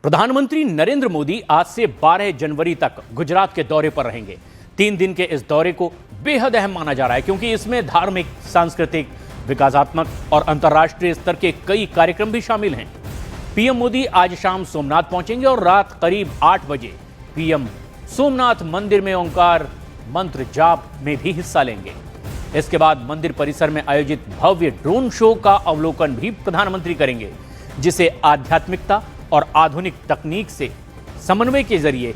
प्रधानमंत्री नरेंद्र मोदी आज से 12 जनवरी तक गुजरात के दौरे पर रहेंगे। 3 दिन के इस दौरे को बेहद अहम माना जा रहा है क्योंकि इसमें धार्मिक, सांस्कृतिक, विकासात्मक और अंतर्राष्ट्रीय स्तर के कई कार्यक्रम भी शामिल हैं। पीएम मोदी आज शाम सोमनाथ पहुंचेंगे और रात करीब 8 बजे पीएम सोमनाथ मंदिर में ओंकार मंत्र जाप में भी हिस्सा लेंगे। इसके बाद मंदिर परिसर में आयोजित भव्य ड्रोन शो का अवलोकन भी प्रधानमंत्री करेंगे, जिसे आध्यात्मिकता और आधुनिक तकनीक से समन्वय के जरिए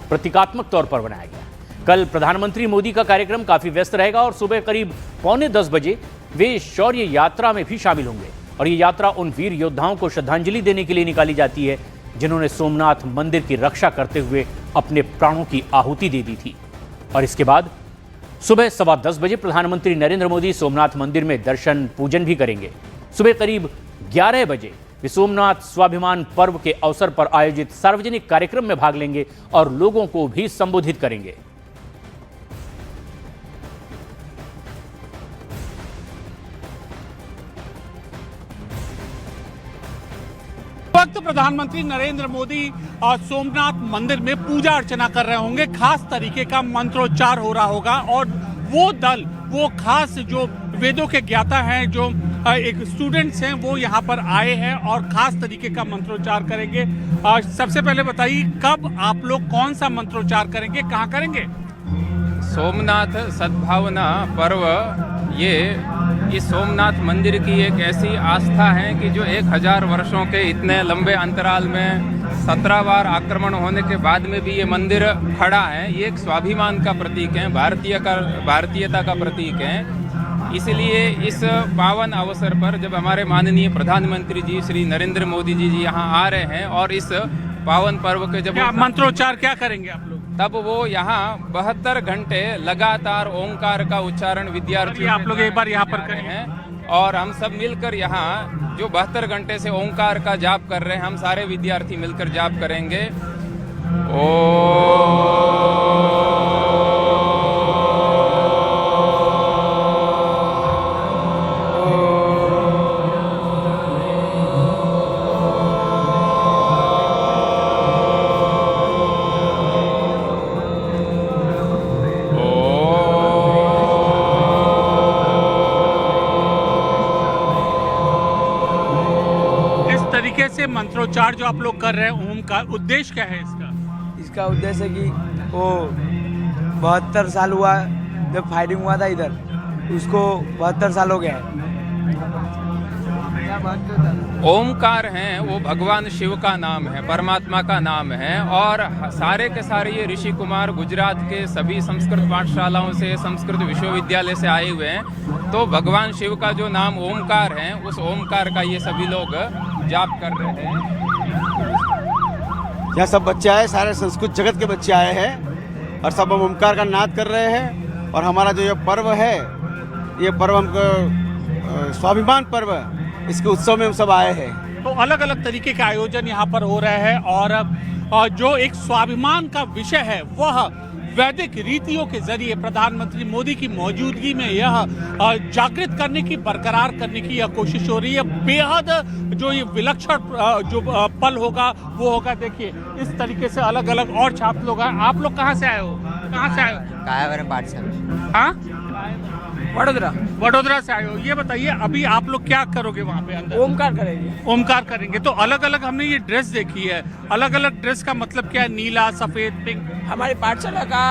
प्रतीकात्मक तौर पर बनाया गया। कल प्रधानमंत्री मोदी का कार्यक्रम काफी व्यस्त रहेगा और सुबह करीब 9:45 बजे वे शौर्य यात्रा में भी शामिल होंगे और ये यात्रा उन वीर योद्धाओं को श्रद्धांजलि देने के लिए निकाली जाती है जिन्होंने सोमनाथ मंदिर की रक्षा करते हुए अपने प्राणों की आहुति दे दी थी। और इसके बाद सुबह 10:15 बजे प्रधानमंत्री नरेंद्र मोदी सोमनाथ मंदिर में दर्शन पूजन भी करेंगे। सुबह करीब 11 बजे वे सोमनाथ स्वाभिमान पर्व के अवसर पर आयोजित सार्वजनिक कार्यक्रम में भाग लेंगे और लोगों को भी संबोधित करेंगे। वक्त प्रधानमंत्री नरेंद्र मोदी सोमनाथ मंदिर में पूजा अर्चना कर रहे होंगे। खास तरीके का मंत्रोच्चार हो रहा होगा और वो दल, वो खास जो वेदों के ज्ञाता हैं, जो एक स्टूडेंट्स हैं, वो यहाँ पर आए हैं और खास तरीके का मंत्रोच्चार करेंगे। सबसे पहले बताइए, कब आप लोग कौन सा मंत्रोच्चार करेंगे, कहाँ करेंगे? सोमनाथ सद्भावना पर्व ये इस सोमनाथ मंदिर की एक ऐसी आस्था है कि जो 1000 वर्षों के इतने लंबे अंतराल में 17 बार आक्रमण होने के बाद में भी ये मंदिर खड़ा है। ये एक स्वाभिमान का प्रतीक है, भारतीयता का प्रतीक है। इसलिए इस पावन अवसर पर जब हमारे माननीय प्रधानमंत्री जी श्री नरेंद्र मोदी जी यहाँ आ रहे हैं और इस पावन पर्व के जब मंत्रोच्चार क्या करेंगे आप लोग? तब वो यहाँ 72 घंटे लगातार ओंकार का उच्चारण विद्यार्थी आप लोग एक बार यहाँ पर करें हैं और हम सब मिलकर यहाँ जो 72 घंटे से ओंकार का जाप कर रहे हैं, हम सारे विद्यार्थी मिलकर जाप करेंगे। तरीके से मंत्रोच्चार जो आप लोग कर रहे हैं, ओम का उद्देश्य क्या है इसका उद्देश्य है कि वो 72 साल हुआ जब फायरिंग हुआ था इधर, उसको 72 साल हो गया है। ओमकार हैं वो भगवान शिव का नाम है, परमात्मा का नाम है और सारे के सारे ये ऋषि कुमार गुजरात के सभी संस्कृत पाठशालाओं से, संस्कृत विश्वविद्यालय से आए हुए हैं। तो भगवान शिव का जो नाम ओमकार है, उस ओमकार का ये सभी लोग जाप कर रहे हैं। यहाँ सब बच्चे आए, सारे संस्कृत जगत के बच्चे आए हैं और सब हम ओमकार का नाद कर रहे हैं। और हमारा जो ये पर्व है, ये पर्व हमको स्वाभिमान पर्व, इसके उत्सव में हम सब आए हैं। तो अलग अलग तरीके के आयोजन यहाँ पर हो रहे हैं और जो एक स्वाभिमान का विषय है वह वैदिक रीतियों के जरिए प्रधानमंत्री मोदी की मौजूदगी में यह जागृत करने की, बरकरार करने की यह कोशिश हो रही है। बेहद जो ये विलक्षण जो पल होगा वो होगा। देखिए इस तरीके से अलग अलग और छात्र लोग हैं। आप लोग कहाँ से आए हो? कहाँ से आए हो? कायावरम पाठशाला। हाँ, वडोदरा से आए हो। ये बताइए, अभी आप लोग क्या करोगे वहाँ पे अंदर? ओमकार करेंगे। ओमकार करेंगे। तो अलग अलग हमने ये ड्रेस देखी है, अलग अलग ड्रेस का मतलब क्या है? नीला, सफेद, पिंक? हमारी पाठशाला का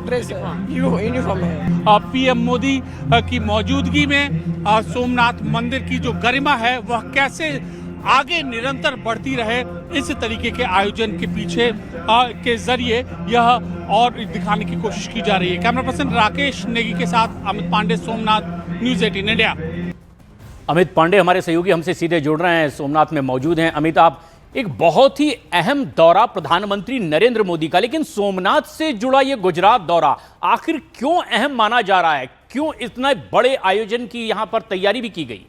ड्रेस यूनिफॉर्म है। पीएम मोदी की मौजूदगी में सोमनाथ मंदिर की जो गरिमा है वह कैसे आगे निरंतर बढ़ती रहे, इस तरीके के आयोजन के पीछे के जरिए यह और दिखाने की कोशिश की जा रही है। कैमरा पर्सन राकेश नेगी के साथ अमित पांडे, सोमनाथ, न्यूज़ 18 इंडिया। अमित पांडे हमारे सहयोगी हमसे सीधे जुड़ रहे हैं, सोमनाथ में मौजूद हैं। अमित, आप एक बहुत ही अहम दौरा प्रधानमंत्री नरेंद्र मोदी का, लेकिन सोमनाथ से जुड़ा ये गुजरात दौरा आखिर क्यों अहम माना जा रहा है? क्यों इतने बड़े आयोजन की यहां पर तैयारी भी की गई?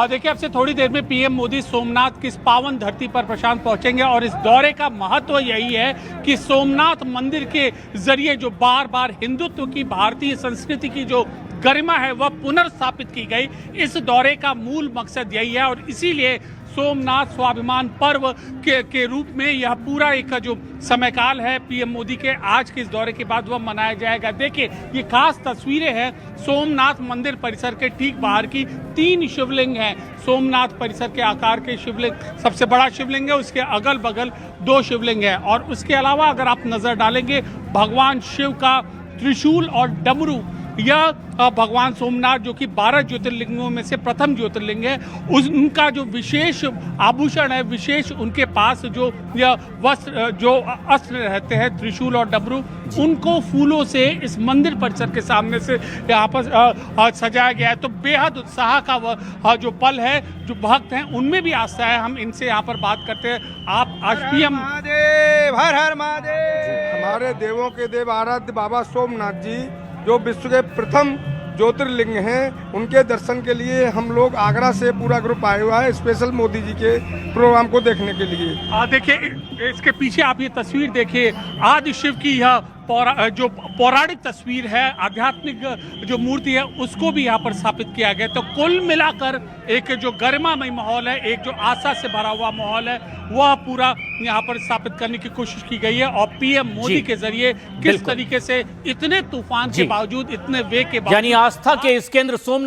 देखिए, अब से थोड़ी देर में पीएम मोदी सोमनाथ की इस पावन धरती पर प्रशांत पहुंचेंगे और इस दौरे का महत्व यही है कि सोमनाथ मंदिर के जरिए जो बार बार हिंदुत्व की, भारतीय संस्कृति की जो गरिमा है वह पुनर्स्थापित की गई। इस दौरे का मूल मकसद यही है और इसीलिए सोमनाथ स्वाभिमान पर्व के रूप में यह पूरा एक जो समयकाल है पीएम मोदी के आज के इस दौरे के बाद वह मनाया जाएगा। देखिए ये खास तस्वीरें हैं सोमनाथ मंदिर परिसर के ठीक बाहर की। 3 शिवलिंग हैं सोमनाथ परिसर के आकार के शिवलिंग, सबसे बड़ा शिवलिंग है, उसके अगल बगल 2 शिवलिंग है और उसके अलावा अगर आप नजर डालेंगे भगवान शिव का त्रिशूल और डमरू, यह भगवान सोमनाथ जो कि 12 ज्योतिर्लिंगों में से प्रथम ज्योतिर्लिंग है, उनका जो विशेष आभूषण है, विशेष उनके पास जो यह वस्त्र जो अस्त्र रहते हैं त्रिशूल और डमरू, उनको फूलों से इस मंदिर परिसर के सामने से यहाँ पर सजाया गया है। तो बेहद उत्साह का वह जो पल है, जो भक्त हैं उनमें भी आस्था है। हम इनसे यहाँ पर बात करते हैं। आप आज पीएम महादेव, हर हर महादेव। हमारे देवों के देव आराध्य बाबा सोमनाथ जी जो विश्व के प्रथम ज्योतिर्लिंग हैं, उनके दर्शन के लिए हम लोग आगरा से पूरा ग्रुप आया हुआ है स्पेशल मोदी जी के प्रोग्राम को देखने के लिए। देखिए इसके पीछे आप ये तस्वीर देखिए, आदि शिव की यह जो पौराणिक तस्वीर है, आध्यात्मिक जो मूर्ति है, उसको भी यहाँ पर स्थापित किया गया। तो कुल मिलाकर एक जो गरिमामय माहौल है, एक जो आशा से भरा हुआ माहौल है, वह पूरा यहाँ पर स्थापित करने की कोशिश की गई है। और पीएम मोदी के जरिए किस तरीके से इतने तूफान के बावजूद, इतने वेग के बावजूद, यानी आस्था के इस केंद्र सोमनाथ